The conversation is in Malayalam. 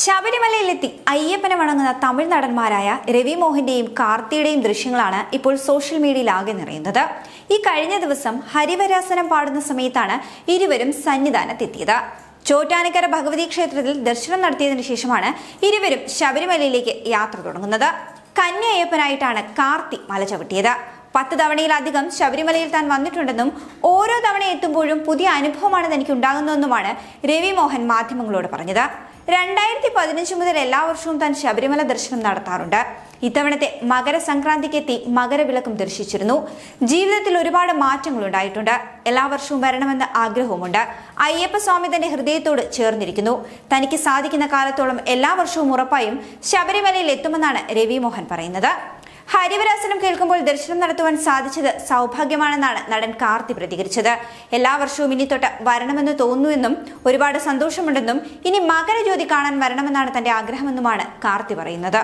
ശബരിമലയിലെത്തി അയ്യപ്പനെ വണങ്ങുന്ന തമിഴ് നടന്മാരായ രവി മോഹന്റെയും കാർത്തിയുടെയും ദൃശ്യങ്ങളാണ് ഇപ്പോൾ സോഷ്യൽ മീഡിയയിൽ ആകെ നിറയുന്നത്. ഈ കഴിഞ്ഞ ദിവസം ഹരിവരാസനം പാടുന്ന സമയത്താണ് ഇരുവരും സന്നിധാനത്തെത്തിയത്. ചോറ്റാനിക്കര ഭഗവതി ക്ഷേത്രത്തിൽ ദർശനം നടത്തിയതിനു ശേഷമാണ് ഇരുവരും ശബരിമലയിലേക്ക് യാത്ര തുടങ്ങുന്നത്. കന്യ അയ്യപ്പനായിട്ടാണ് കാർത്തി മല ചവിട്ടിയത്. 10 തവണയിലധികം ശബരിമലയിൽ താൻ വന്നിട്ടുണ്ടെന്നും ഓരോ തവണ എത്തുമ്പോഴും പുതിയ അനുഭവമാണ് തനിക്ക് ഉണ്ടാകുന്നതെന്നുമാണ് രവി മോഹൻ മാധ്യമങ്ങളോട് പറഞ്ഞത്. 2015 മുതൽ എല്ലാ വർഷവും താൻ ശബരിമല ദർശനം നടത്താറുണ്ട്. ഇത്തവണത്തെ മകരസംക്രാന്തിക്കെത്തി മകരവിളക്കും ദർശിച്ചിരുന്നു. ജീവിതത്തിൽ ഒരുപാട് മാറ്റങ്ങൾ ഉണ്ടായിട്ടുണ്ട്. എല്ലാ വർഷവും വരണമെന്ന ആഗ്രഹവുമുണ്ട്. അയ്യപ്പസ്വാമി തന്റെ ഹൃദയത്തോട് ചേർന്നിരിക്കുന്നു. തനിക്ക് സാധിക്കുന്ന കാലത്തോളം എല്ലാ വർഷവും ഉറപ്പായും ശബരിമലയിൽ എത്തുമെന്നാണ് രവി മോഹൻ പറയുന്നത്. ഹരിവരാസനം കേൾക്കുമ്പോൾ ദർശനം നടത്തുവാൻ സാധിച്ചത് സൗഭാഗ്യമാണെന്നാണ് നടൻ കാർത്തി പ്രതികരിച്ചത്. എല്ലാ വർഷവും ഇനി തൊട്ട് വരണമെന്ന് തോന്നുന്നുവെന്നും ഒരുപാട് സന്തോഷമുണ്ടെന്നും ഇനി മകരജ്യോതി കാണാൻ വരണമെന്നാണ് തന്റെ ആഗ്രഹമെന്നുമാണ് കാർത്തി പറയുന്നത്.